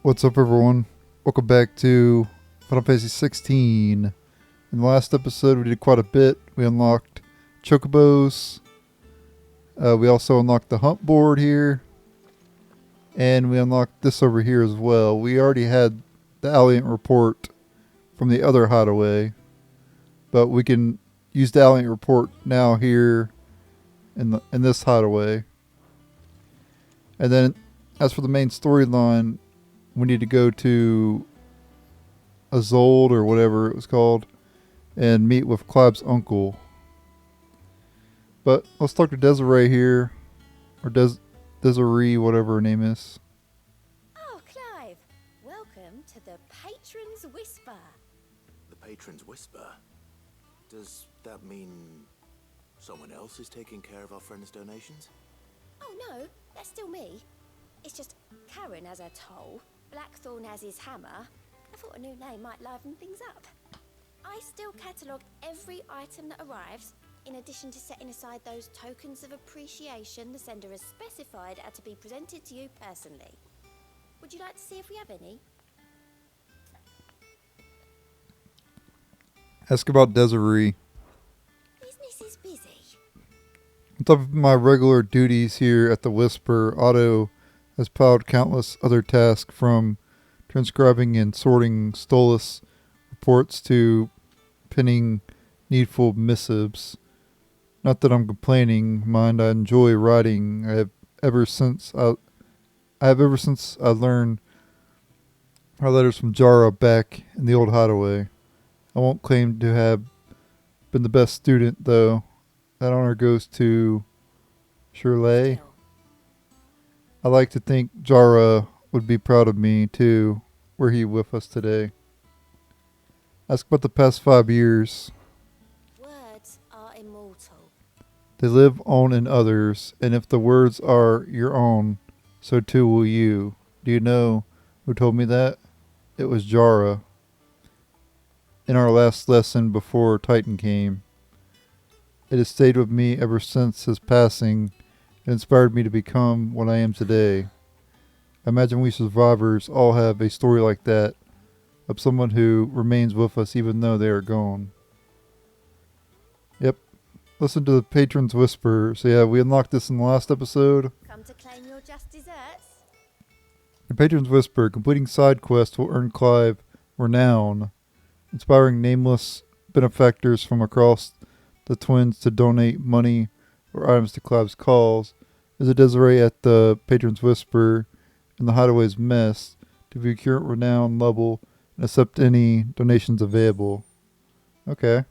What's up, everyone? Welcome back to Final Fantasy 16. In the last episode, we did quite a bit. We unlocked chocobos. We also unlocked the hunt board here. And we unlocked this over here as well. We already had the Alliant report from the other hideaway. But we can use the Alliant report now here in this hideaway. And then, as for the main storyline, we need to go to Azold or whatever it was called and meet with Clive's uncle. But let's talk to Desiree here, or Desiree, whatever her name is. Oh, Clive, welcome to the Patron's Whisper. The Patron's Whisper? Does that mean someone else is taking care of our friends' donations? Oh no, that's still me. It's just Karen has her toll, Blackthorn has his hammer. I thought a new name might liven things up. I still catalogue every item that arrives, in addition to setting aside those tokens of appreciation the sender has specified are to be presented to you personally. Would you like to see if we have any? Ask about Desiree. Business is busy. On top of my regular duties here at the Whisper, Otto has piled countless other tasks from transcribing and sorting Stolas reports to penning needful missives. Not that I'm complaining, mind, I enjoy writing. I have ever since I learned our letters from Jara back in the old hideaway. I won't claim to have been the best student, though. That honor goes to Shirley. I like to think Jara would be proud of me, too, were he with us today. Ask about the past 5 years. Words are immortal. They live on in others, and if the words are your own, so too will you. Do you know who told me that? It was Jara. In our last lesson before Titan came. It has stayed with me ever since his passing. It inspired me to become what I am today. I imagine we survivors all have a story like that, of someone who remains with us even though they are gone. Yep. Listen to the Patron's Whisper. So yeah, we unlocked this in the last episode. Come to claim your just desserts? The Patron's Whisper. Completing side quests will earn Clive renown, inspiring nameless benefactors from across the twins to donate money or items to Clive's cause. Visit Desiree at the Patron's Whisper in the Hideaway's Mess to view current renown level and accept any donations available. Okay.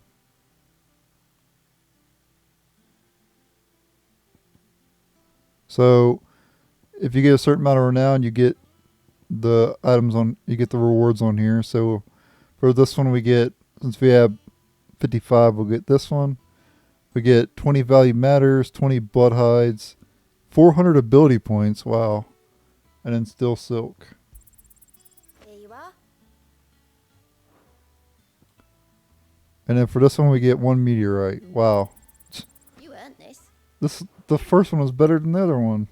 So, if you get a certain amount of renown, you get the you get the rewards on here. So, for this one we get, since we have 55, we'll get this one. We get 20 value matters, 20 blood hides, 400 ability points, wow. And then still silk. Here you are. And then for this one we get 1 meteorite, wow. You earned this. The first one was better than the other one.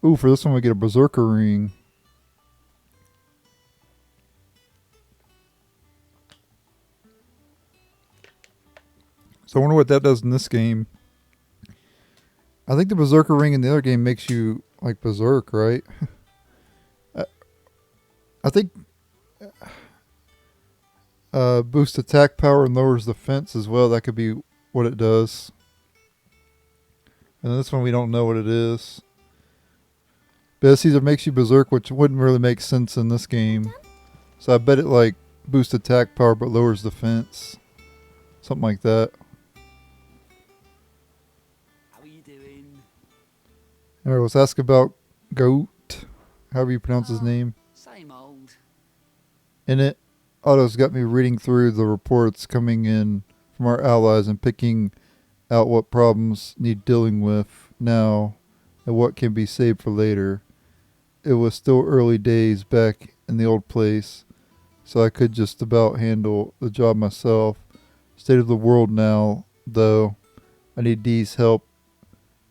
Ooh, for this one we get a berserker ring. So I wonder what that does in this game. I think the berserker ring in the other game makes you like berserk, right? I think boosts attack power and lowers defense as well. That could be what it does. And this one we don't know what it is. But this either makes you berserk, which wouldn't really make sense in this game. So I bet it like boosts attack power but lowers defense. Something like that. Alright, let's ask about Goat, however you pronounce his name. Same old. In it, Otto's got me reading through the reports coming in from our allies and picking out what problems need dealing with now and what can be saved for later. It was still early days back in the old place, so I could just about handle the job myself. State of the world now, though, I need Dee's help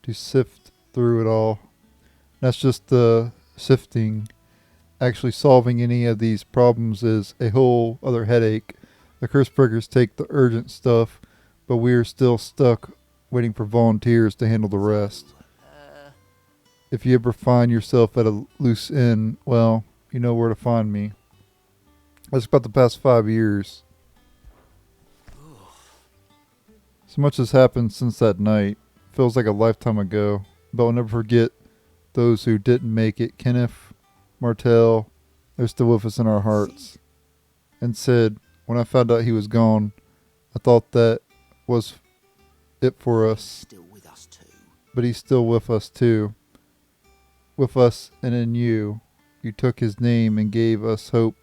to sift through it all. That's just the sifting. actually solving any of these problems is a whole other headache. The Cursebreakers take the urgent stuff, but we're still stuck waiting for volunteers to handle the rest. If you ever find yourself at a loose end, well, you know where to find me. That's about the past 5 years. So much has happened since that night. Feels like a lifetime ago, but I'll never forget those who didn't make it. Kenneth, Martell, they're still with us in our hearts. And Sid, when I found out he was gone, I thought that was it for us. Still with us too. But he's still with us too. With us and in you. You took his name and gave us hope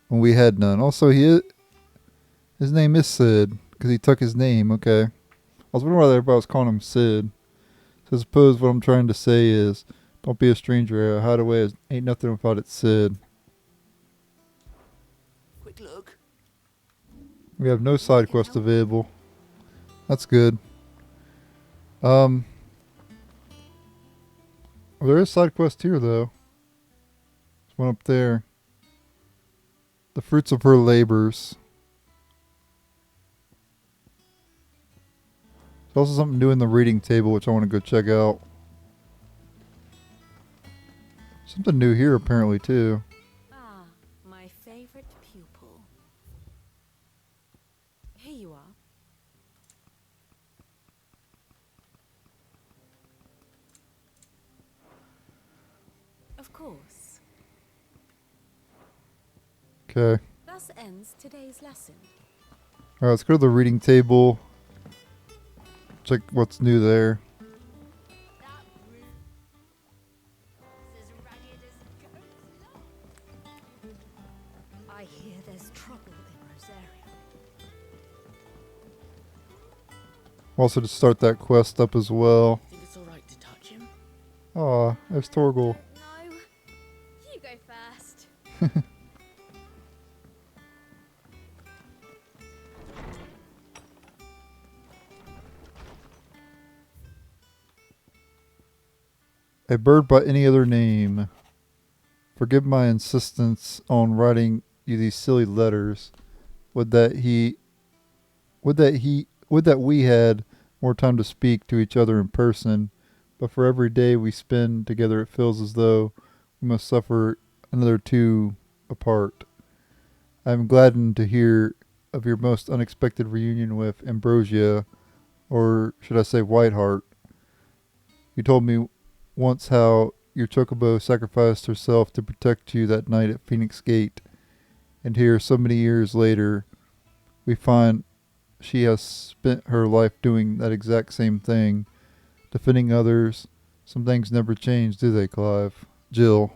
when we had none. Also, his name is Sid, because he took his name. Okay. I was wondering why everybody was calling him Sid. So I suppose what I'm trying to say is, don't be a stranger. A hideaway ain't nothing without its Sid. Quick look. We have no side quest available. That's good. There is side quest here though. There's one up there. The fruits of her labors. There's also something new in the reading table which I want to go check out. Something new here apparently too. Ah, my favorite pupil. Here you are. Of course. Okay. Thus ends today's lesson. Alright, let's go to the reading table. Check what's new there. I hear there's trouble in Rosaria. Also to start that quest up as well. Think it's alright to touch him? Aw, there's Torgal. No. You go first. A bird by any other name. Forgive my insistence on writing you these silly letters. Would that we had more time to speak to each other in person, but for every day we spend together it feels as though we must suffer another two apart. I am gladdened to hear of your most unexpected reunion with Ambrosia, or should I say Whiteheart. You told me once how your chocobo sacrificed herself to protect you that night at Phoenix Gate, and here, so many years later, we find she has spent her life doing that exact same thing, defending others. Some things never change, do they, Clive? Jill.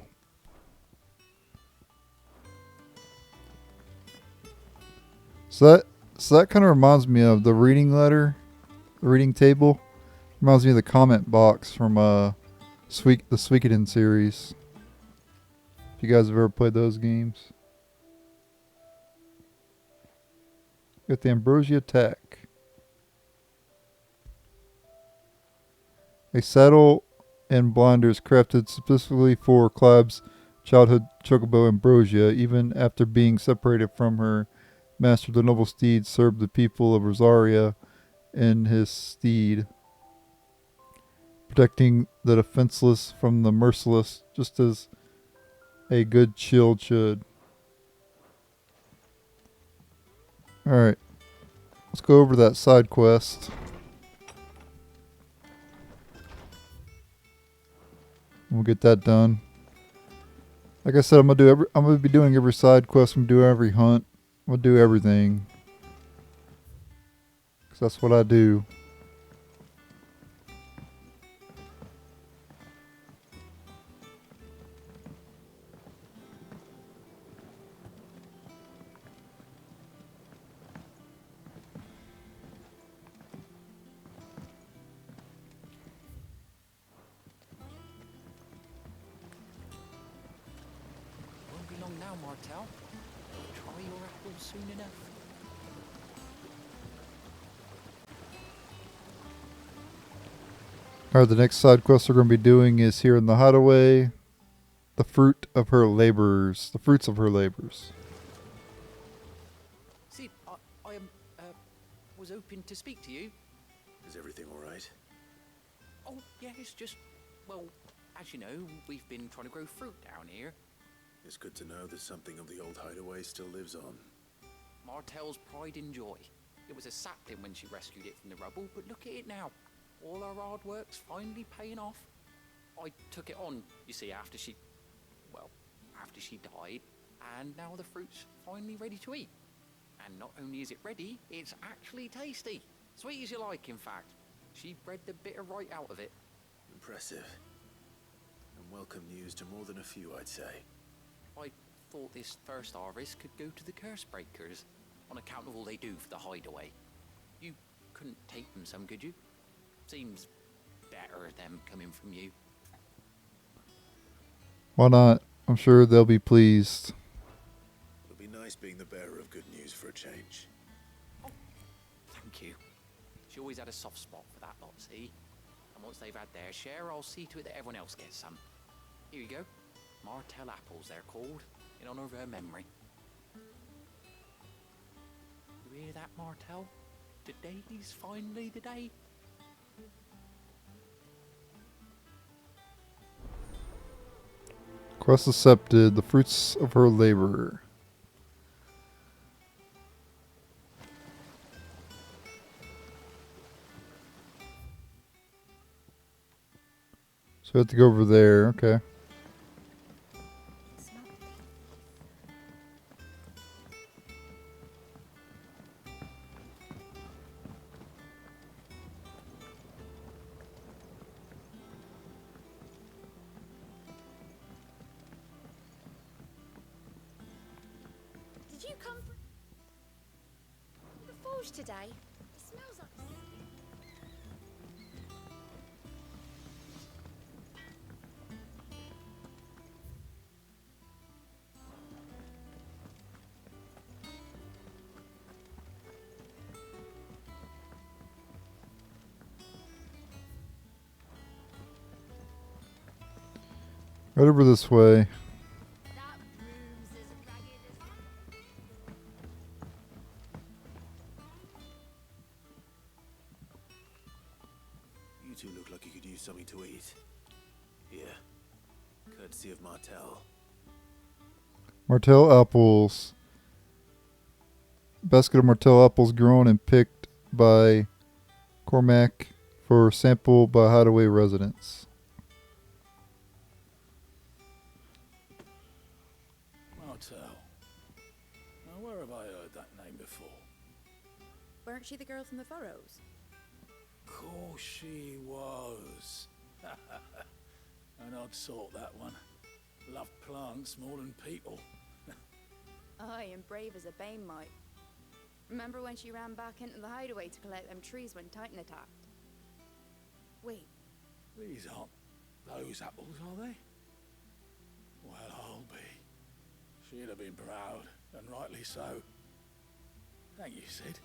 So that kind of reminds me of the reading letter, the reading table. Reminds me of the comment box from the Suikoden series. If you guys have ever played those games. Got the Ambrosia Attack. A saddle and blinders crafted specifically for Clive's childhood chocobo Ambrosia. Even after being separated from her master, the noble steed served the people of Rosaria in his steed, protecting the defenseless from the merciless, just as a good shield should. Alright, let's go over that side quest. We'll get that done. Like I said, I'm gonna be doing every side quest. I'm gonna do every hunt. I'm gonna do everything, 'cause that's what I do. Won't be long now, Martel. Try your apple soon enough. Alright, the next side quest we're going to be doing is here in the hideaway. the fruit of her labors. The fruits of her labors. Sid, I was hoping to speak to you. Is everything all right? Oh, yeah, it's just, well, as you know, we've been trying to grow fruit down here. It's good to know that something of the old hideaway still lives on. Martell's pride and joy. It was a sapling when she rescued it from the rubble, but look at it now. All our hard work's finally paying off. I took it on, you see, after she died, and now the fruit's finally ready to eat. And not only is it ready, it's actually tasty. Sweet as you like, in fact. She bred the bitter right out of it. Impressive. And welcome news to more than a few, I'd say. I thought this first harvest could go to the curse breakers, on account of all they do for the hideaway. You couldn't take them some, could you? Seems better them coming from you. Why not? I'm sure they'll be pleased. It'll be nice being the bearer of good news for a change. Oh, thank you. She always had a soft spot for that lot, see? And once they've had their share, I'll see to it that everyone else gets some. Here you go. Martell apples, they're called, in honor of her memory. You hear that, Martell? Today's finally the day. Quest accepted. The fruits of her labor. So we have to go over there. Okay. Did you come from the forge today? It smells like... Right over this way. That room's as ragged as... You two look like you could use something to eat. Here. Courtesy of Martell. Martell apples. Basket of Martell apples grown and picked by Cormac for sample by hideaway residents. Martell. Now, where have I heard that name before? Weren't she the girl from the Furrows? Course she was. An odd sort, that one. Loved plants more than people. Aye, and brave as a bane might. Remember when she ran back into the hideaway to collect them trees when Titan attacked? Wait, These aren't those apples, are they? Well, I'll be. She'd have been proud, and rightly so. Thank you, Sid.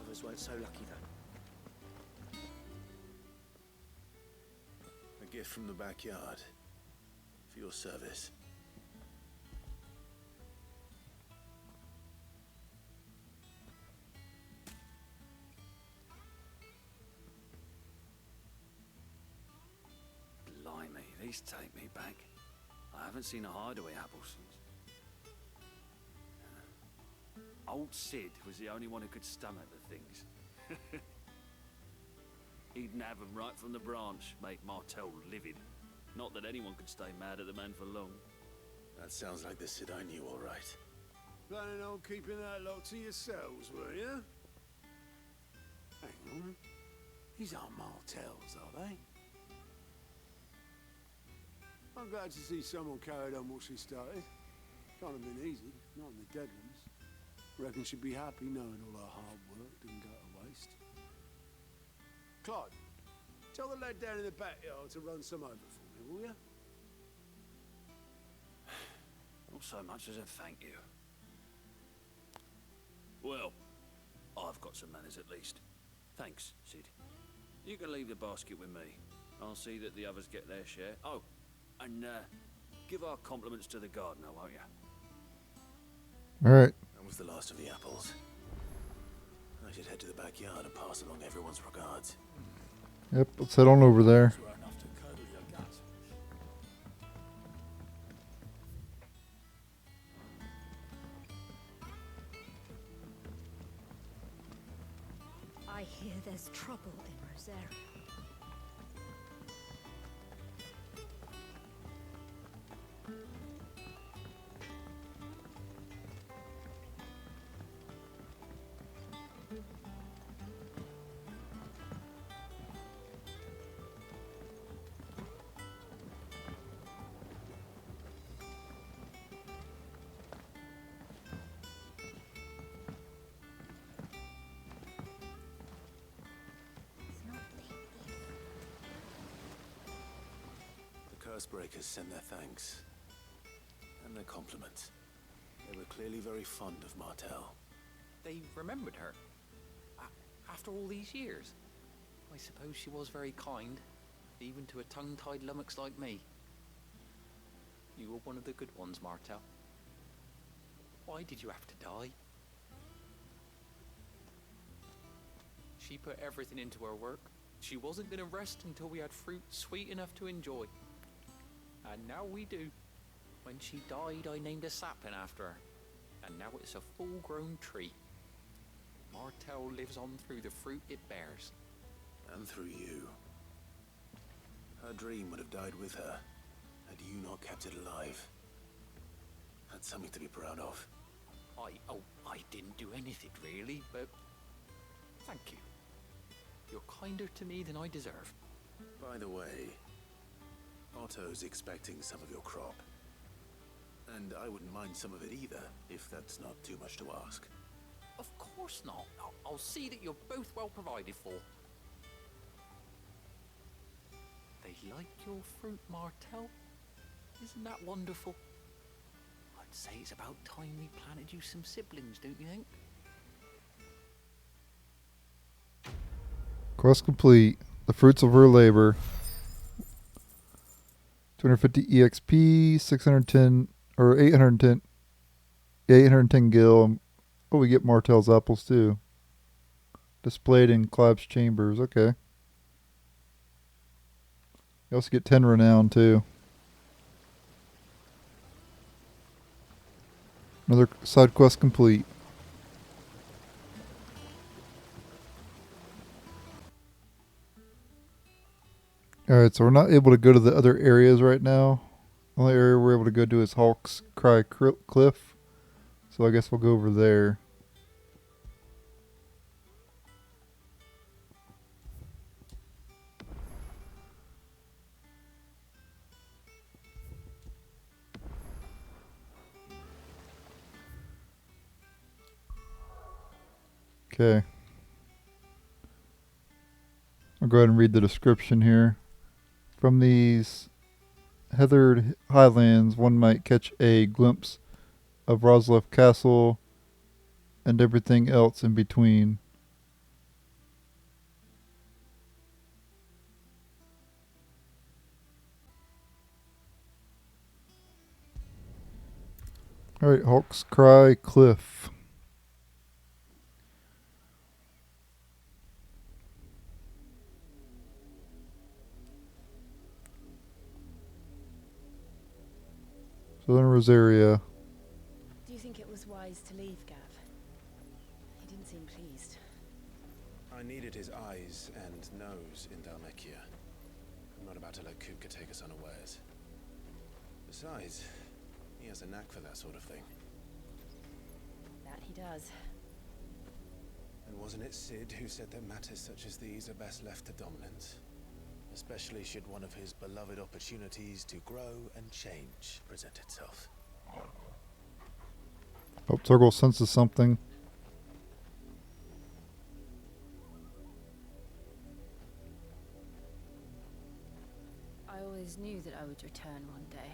Others weren't so lucky, though. A gift from the backyard. For your service. Blimey, these take me back. I haven't seen a hideaway apple since. Old Sid was the only one who could stomach the things. He'd nab them right from the branch, make Martell livid. Not that anyone could stay mad at the man for long. That sounds like the Sid I knew, all right. Planning on keeping that lot to yourselves, were you? Hang on. These aren't Martells, are they? I'm glad to see someone carried on what she started. Can't have been easy, not in the dead ones. Reckon she'd be happy knowing all her hard work didn't go to waste. Clyde, tell the lad down in the backyard to run some over for me, will you? Not so much as a thank you. Well, I've got some manners at least. Thanks, Sid. You can leave the basket with me. I'll see that the others get their share. Oh, and give our compliments to the gardener, won't you? Alright. That was the last of the apples. I should head to the backyard and pass along everyone's regards. Yep, let's head on over there. Those were enough to curdle your guts. I hear there's trouble in Rosaria. Cursebreakers send their thanks. And their compliments. They were clearly very fond of Martell. They remembered her. After all these years. I suppose she was very kind, even to a tongue-tied lummox like me. You were one of the good ones, Martell. Why did you have to die? She put everything into her work. She wasn't going to rest until we had fruit sweet enough to enjoy. And now we do. When she died, I named a sapling after her. And now it's a full-grown tree. Martell lives on through the fruit it bears. And through you. Her dream would have died with her, had you not kept it alive. That's something to be proud of. I didn't do anything really, but thank you. You're kinder to me than I deserve. By the way, Otto's expecting some of your crop. And I wouldn't mind some of it either, if that's not too much to ask. Of course not. I'll see that you're both well provided for. They like your fruit, Martell. Isn't that wonderful? I'd say it's about time we planted you some siblings, don't you think? Quest complete. The fruits of her labor. 250 EXP, 610 or 810. 810 gil. Oh, we get Martell's apples too. Displayed in Clab's chambers. Okay. You also get 10 renown too. Another side quest complete. Alright, so we're not able to go to the other areas right now. The only area we're able to go to is Hawk's Cry Cliff. So I guess we'll go over there. Okay. I'll go ahead and read the description here. From these heathered highlands, one might catch a glimpse of Roslev Castle and everything else in between. Alright, Hawk's Cry Cliff. Southern Rosaria. Do you think it was wise to leave, Gav? He didn't seem pleased. I needed his eyes and nose in Dhalmekia. I'm not about to let Kupka take us unawares. Besides, he has a knack for that sort of thing. That he does. And wasn't it Sid who said that matters such as these are best left to dominance? Especially should one of his beloved opportunities to grow and change present itself. Hope Turgle senses something. I always knew that I would return one day.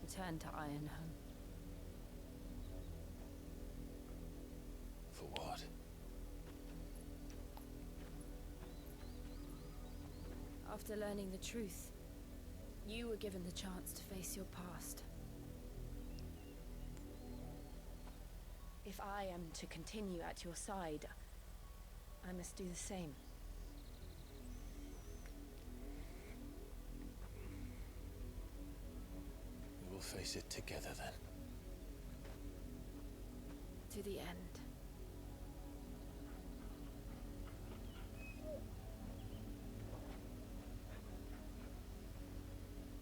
Return to Ironhome. For what? After learning the truth, you were given the chance to face your past. If I am to continue at your side, I must do the same. We will face it together then. To the end.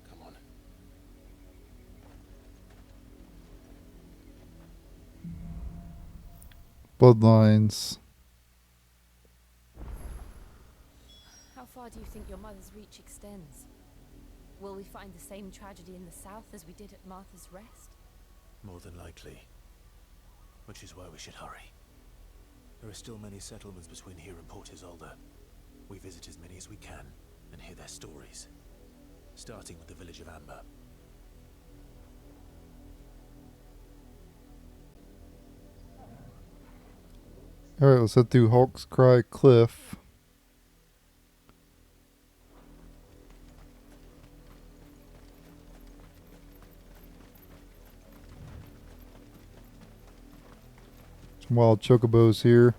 Come on. Bloodlines. How far do you think your mother's reach extends? Will we find the same tragedy in the south as we did at Martha's Rest? More than likely. Which is why we should hurry. There are still many settlements between here and Port Isolde. We visit as many as we can and hear their stories. Starting with the village of Amber. Alright, let's head through Hawk's Cry Cliff. Some wild chocobos here.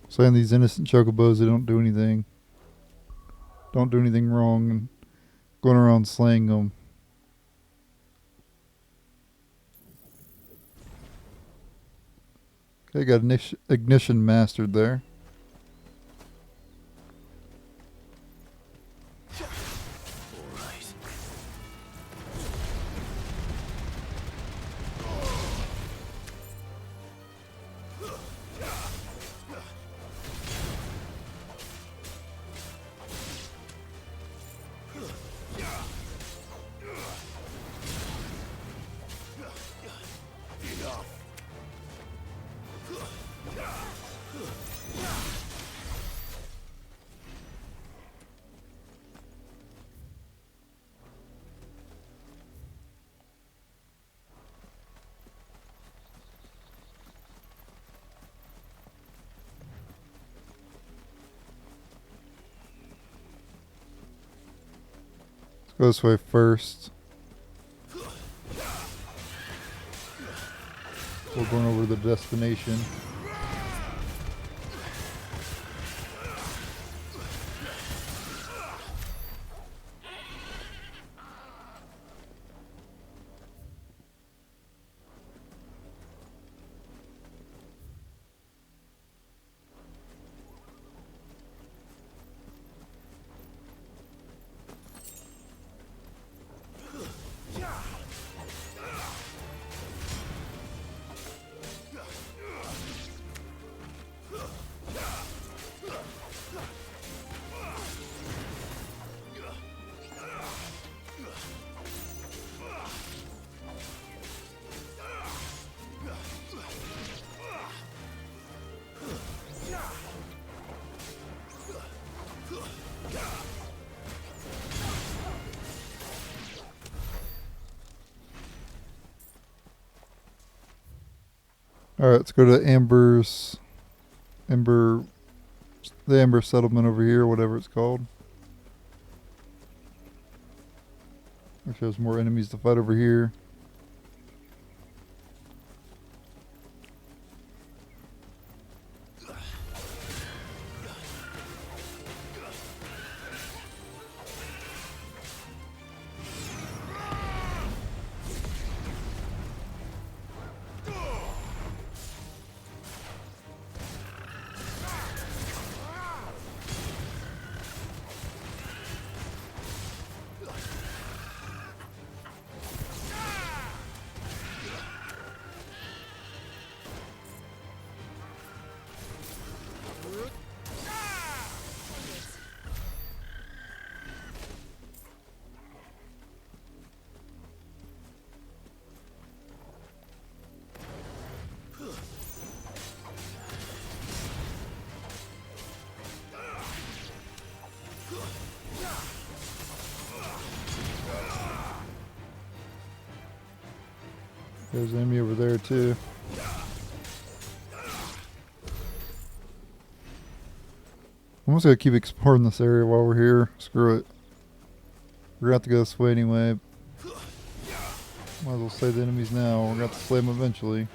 Saying these innocent chocobos, they don't do anything. Don't do anything wrong, and going around slaying them. Okay, got ignition mastered there. Go this way first. We're going over the destination. Alright, let's go to the Amber settlement over here, whatever it's called. Actually, there's more enemies to fight over here. There's an enemy over there too. I'm just gonna keep exploring this area while we're here. Screw it. We're gonna have to go this way anyway. Might as well slay the enemies now. We're gonna have to slay them eventually.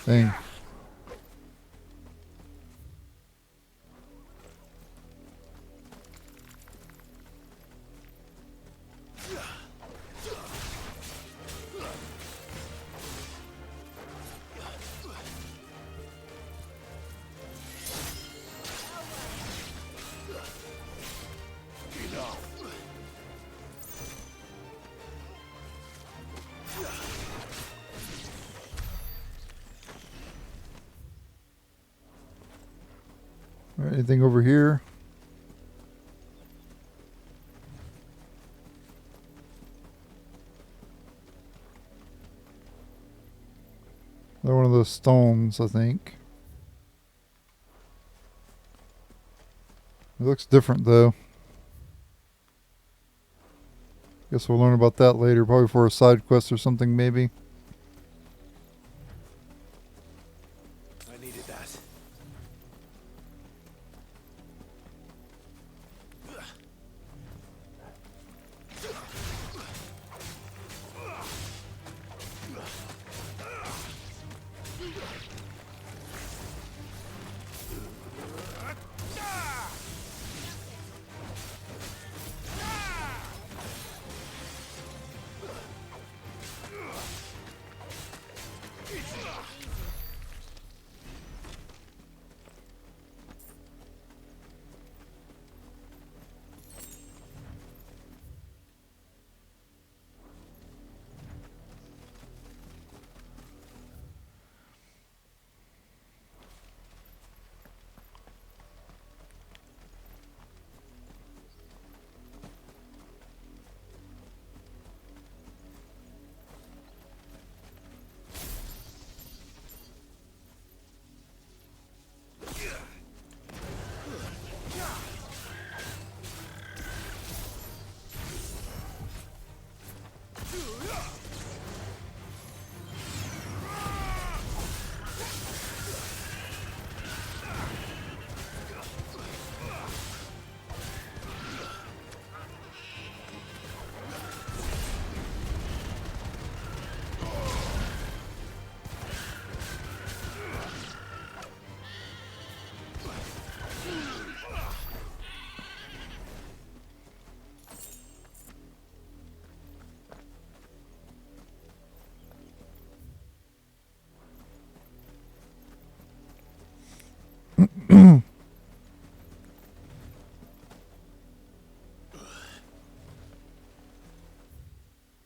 Dang. Alright, anything over here? They're one of those stones, I think. It looks different though. Guess we'll learn about that later, probably for a side quest or something maybe. I needed that.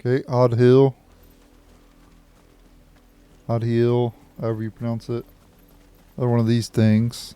Okay, Odd Hill. Odd Hill, however you pronounce it. Another one of these things.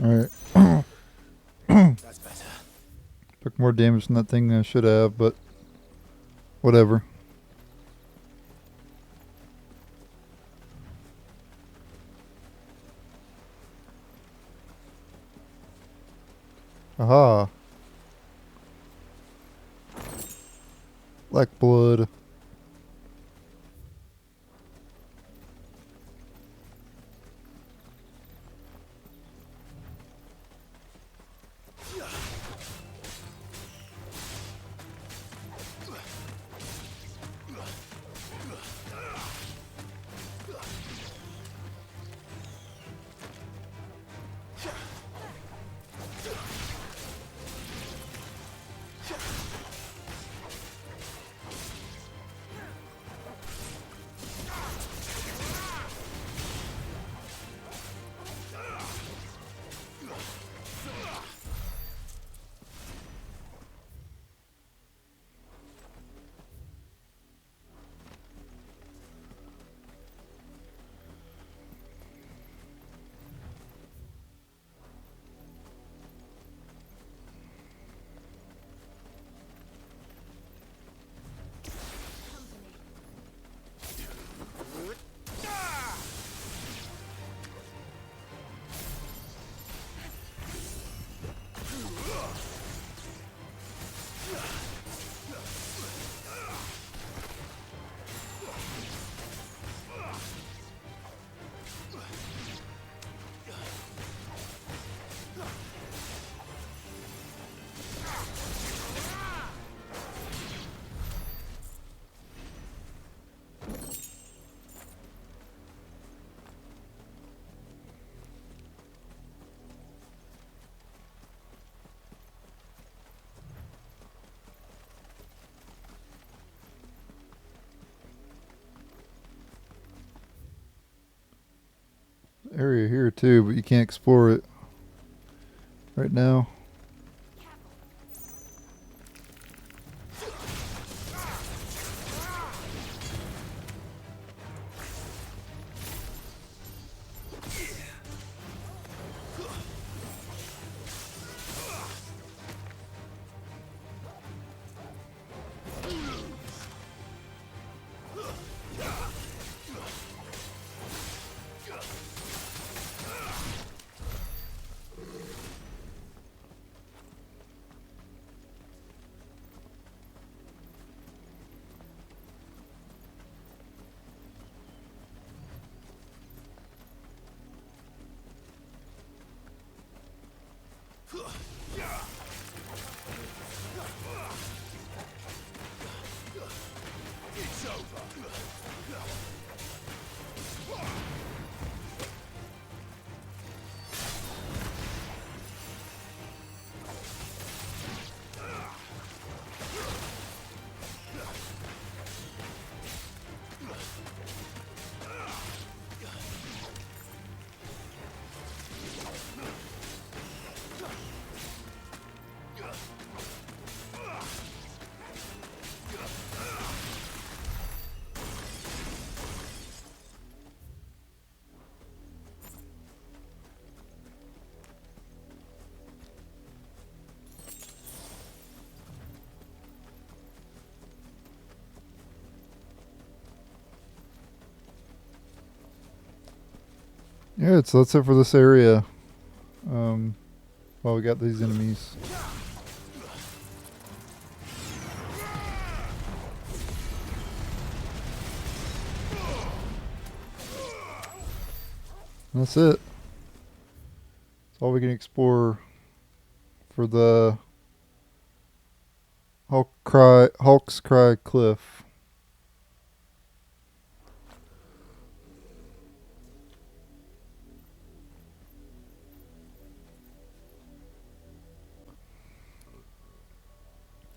Alright. That's better. Took more damage than that thing than I should have, but whatever. Aha. Black blood. Area here too, but you can't explore it right now. Yeah, so that's it for this area. Well, we got these enemies. That's it. That's all we can explore for the Hulk's Cry Cliff.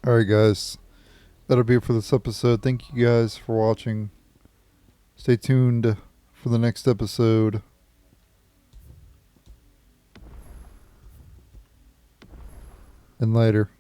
Alright guys, that'll be it for this episode. Thank you guys for watching. Stay tuned for the next episode. And later.